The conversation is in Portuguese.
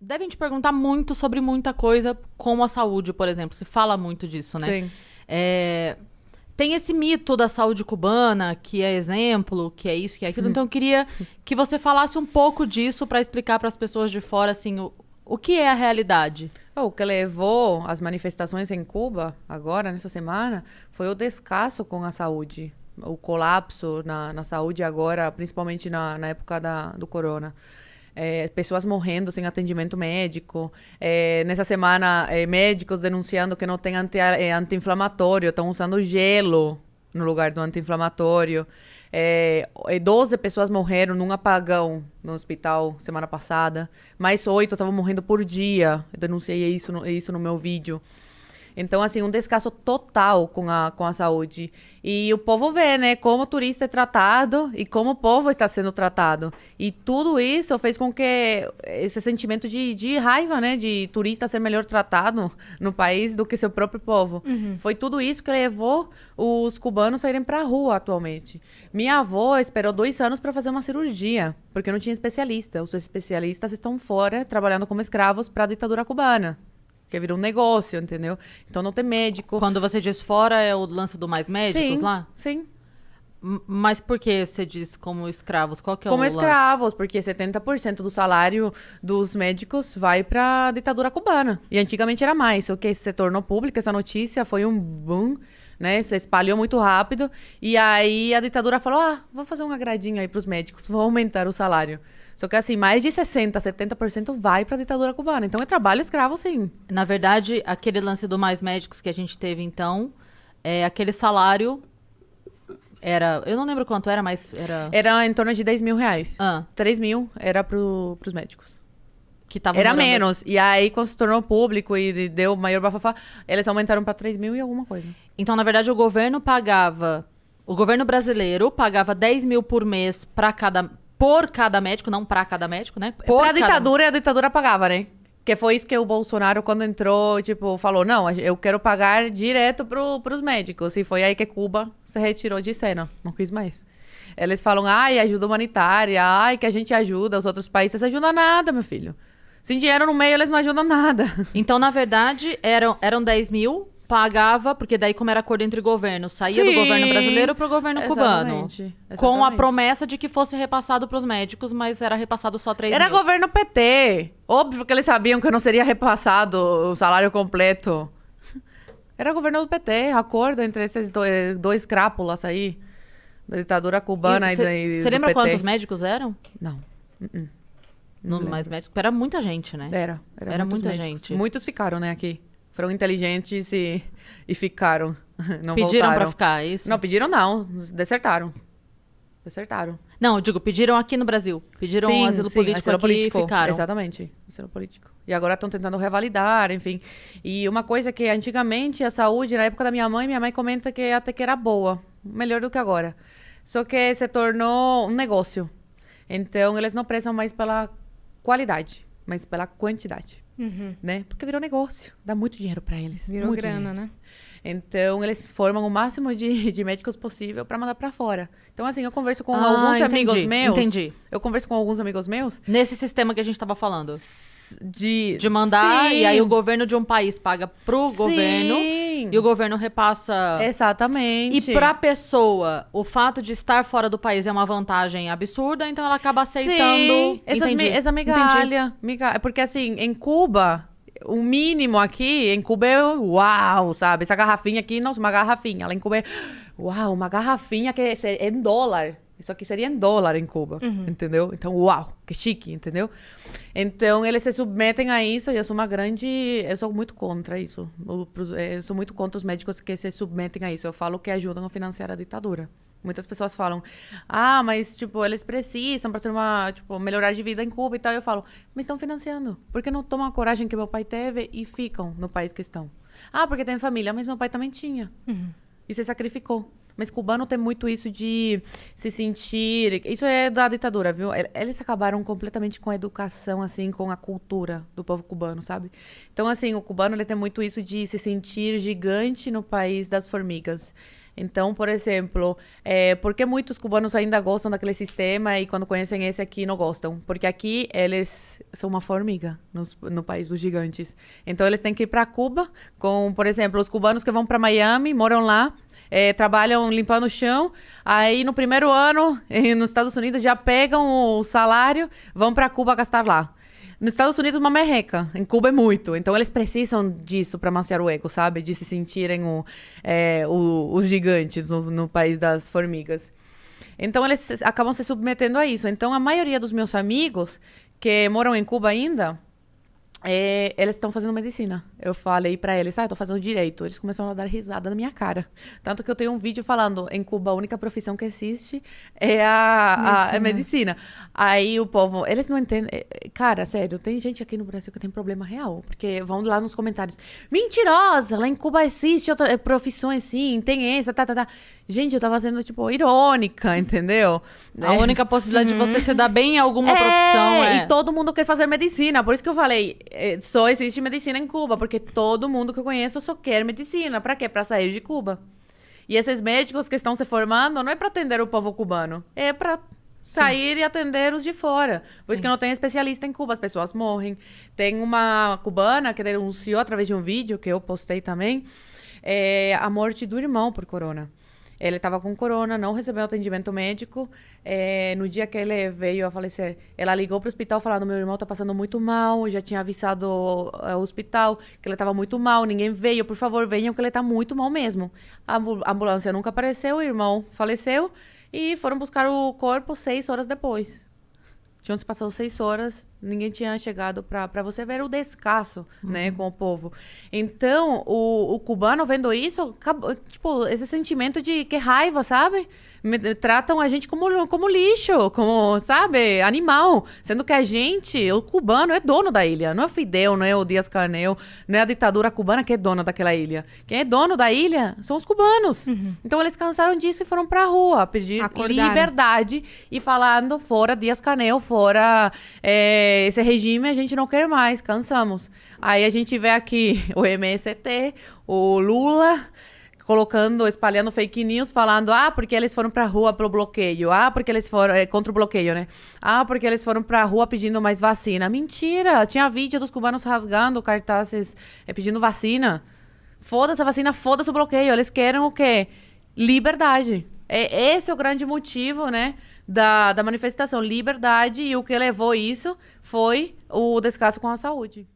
devem te perguntar muito sobre muita coisa, como a saúde, por exemplo. Se fala muito disso, né? Sim. Tem esse mito da saúde cubana, que é exemplo, que é isso, que é aquilo. Então, eu queria que você falasse um pouco disso para explicar para as pessoas de fora, assim, o que é a realidade. O que levou as manifestações em Cuba, agora, nessa semana, foi o descaso com a saúde. O colapso na saúde agora, principalmente na época do corona. Pessoas morrendo sem atendimento médico. Nessa semana, médicos denunciando que não tem anti-inflamatório, estão usando gelo no lugar do anti-inflamatório. 12 pessoas morreram num apagão no hospital semana passada. Mais 8 estavam morrendo por dia. Eu denunciei isso no meu vídeo. Então, assim, um descaso total com a saúde. E o povo vê, né, como o turista é tratado e como o povo está sendo tratado. E tudo isso fez com que esse sentimento de raiva, né, de turista ser melhor tratado no país do que seu próprio povo. Foi tudo isso que levou os cubanos a irem para a rua atualmente. Minha avó esperou 2 anos para fazer uma cirurgia, porque não tinha especialista. Os especialistas estão fora, trabalhando como escravos para a ditadura cubana. Que virou um negócio, entendeu? Então não tem médico. Quando você diz fora, é o lance do Mais Médicos lá? Sim. Mas por que você diz como escravos? Qual que é Como o lance? escravos, porque 70% do salário dos médicos vai para a ditadura cubana. E antigamente era mais, só que se tornou pública essa notícia, foi um boom, né? Se espalhou muito rápido. E aí a ditadura falou, vou fazer um agradinho aí para os médicos, vou aumentar o salário. Só que assim, mais de 60%, 70% vai para a ditadura cubana. Então é trabalho escravo, sim. Na verdade, aquele lance do Mais Médicos que a gente teve, então, aquele salário era... Eu não lembro quanto era, mas era... Era em torno de 10 mil reais. 3 mil era para os médicos. Que tavam Era morando... menos. E aí, quando se tornou público e deu maior bafafá, eles aumentaram para 3 mil e alguma coisa. Então, na verdade, o governo brasileiro pagava 10 mil por mês por cada médico, não pra cada médico, né? Pra ditadura, e a ditadura pagava, né? Que foi isso que o Bolsonaro, quando entrou, tipo, falou, não, eu quero pagar direto pros médicos. E foi aí que Cuba se retirou de cena. Não quis mais. Eles falam, ajuda humanitária, que a gente ajuda, os outros países ajudam nada, meu filho. Sem dinheiro no meio, eles não ajudam nada. Então, na verdade, eram 10 mil, pagava, porque daí como era acordo entre governos, saía do governo brasileiro pro governo cubano. Com a promessa de que fosse repassado pros médicos, mas era repassado só 3 mil. Era governo PT. Óbvio que eles sabiam que não seria repassado o salário completo. Era governo do PT, acordo entre esses dois crápulas aí, da ditadura cubana e do PT. Você lembra quantos médicos eram? Não. No Mais Médicos? Era muita gente, né? Era muita gente. Muitos ficaram, né, aqui. Foram inteligentes e ficaram. Não pediram voltaram. Pra ficar, é isso? Não, pediram não. Desertaram. Não, eu digo, pediram aqui no Brasil. Pediram asilo político aqui político. E ficaram. Exatamente, asilo político. E agora estão tentando revalidar, enfim. E uma coisa que antigamente a saúde, na época da minha mãe comenta que até que era boa. Melhor do que agora. Só que se tornou um negócio. Então, eles não prezam mais pela qualidade, mas pela quantidade. Né? Porque virou negócio. Dá muito dinheiro para eles. Virou muito grana, dinheiro. né? Então, eles formam o máximo de médicos possível para mandar para fora. Então, assim, eu converso com alguns amigos meus. Entendi. Eu converso com alguns amigos meus. Nesse sistema que a gente tava falando. De mandar, sim. E aí o governo de um país paga pro governo. E o governo repassa... Exatamente. E pra pessoa, o fato de estar fora do país é uma vantagem absurda, então ela acaba aceitando... Sim. Essa migalha. Porque, assim, em Cuba... O mínimo aqui, em Cuba é uau, sabe? Essa garrafinha aqui, nossa, uma garrafinha. Lá em Cuba é uau, uma garrafinha que é em dólar. Isso aqui seria em dólar em Cuba, entendeu? Então, uau, que chique, entendeu? Então, eles se submetem a isso e eu sou muito contra isso. Eu sou muito contra os médicos que se submetem a isso. Eu falo que ajudam a financiar a ditadura. Muitas pessoas falam, mas, tipo, eles precisam para ter melhorar de vida em Cuba e tal. Eu falo, mas estão financiando. Por que não tomam a coragem que meu pai teve e ficam no país que estão? Porque tem família, mas meu pai também tinha. E se sacrificou. Mas cubano tem muito isso de se sentir... Isso é da ditadura, viu? Eles acabaram completamente com a educação, assim, com a cultura do povo cubano, sabe? Então, assim, o cubano ele tem muito isso de se sentir gigante no país das formigas. Então, por exemplo, por que muitos cubanos ainda gostam daquele sistema e quando conhecem esse aqui não gostam? Porque aqui eles são uma formiga no país dos gigantes. Então, eles têm que ir para Cuba com, por exemplo, os cubanos que vão para Miami, moram lá, trabalham limpando o chão, aí no primeiro ano, nos Estados Unidos, já pegam o salário, vão para Cuba gastar lá. Nos Estados Unidos, uma merreca. Em Cuba é muito. Então, eles precisam disso para amaciar o ego, sabe? De se sentirem os gigantes no país das formigas. Então, eles acabam se submetendo a isso. Então, a maioria dos meus amigos que moram em Cuba ainda, eles estão fazendo medicina. Eu falei pra eles, eu tô fazendo direito. Eles começaram a dar risada na minha cara. Tanto que eu tenho um vídeo falando, em Cuba, a única profissão que existe é a medicina. Aí o povo, eles não entendem. Cara, sério, tem gente aqui no Brasil que tem problema real. Porque vão lá nos comentários, mentirosa, lá em Cuba existe outras profissões, sim, tem essa, tá. Gente, eu tava sendo, tipo, irônica, entendeu? A única possibilidade de você se dar bem em alguma profissão e todo mundo quer fazer medicina. Por isso que eu falei, só existe medicina em Cuba, porque todo mundo que eu conheço só quer medicina. Pra quê? Pra sair de Cuba. E esses médicos que estão se formando não é pra atender o povo cubano, é pra sair e atender os de fora. Por isso que não tem especialista em Cuba, as pessoas morrem. Tem uma cubana que denunciou através de um vídeo que eu postei também, a morte do irmão por corona. Ele estava com corona, não recebeu atendimento médico. No dia que ele veio a falecer, ela ligou para o hospital falando, meu irmão está passando muito mal, já tinha avisado o hospital que ele estava muito mal, ninguém veio, por favor, venham que ele está muito mal mesmo. A ambulância nunca apareceu, o irmão faleceu e foram buscar o corpo 6 horas depois. Tinham se passado 6 horas, ninguém tinha chegado para você ver o descaso, né, com o povo. Então, o cubano vendo isso, tipo, esse sentimento de que raiva, sabe? Tratam a gente como lixo, como, sabe, animal. Sendo que a gente, o cubano, é dono da ilha. Não é o Fidel, não é o Díaz-Canel, não é a ditadura cubana que é dona daquela ilha. Quem é dono da ilha são os cubanos. Então, eles cansaram disso e foram pra rua pedir liberdade e falando, fora Díaz-Canel, fora esse regime, a gente não quer mais, cansamos. Aí a gente vê aqui o MST, o Lula espalhando fake news, falando, porque eles foram pra rua pelo bloqueio, porque eles foram, contra o bloqueio, né? Porque eles foram pra rua pedindo mais vacina. Mentira! Tinha vídeo dos cubanos rasgando cartazes pedindo vacina. Foda-se a vacina, foda-se o bloqueio. Eles querem o quê? Liberdade. Esse é o grande motivo, né, da manifestação. Liberdade, e o que levou isso foi o descaso com a saúde.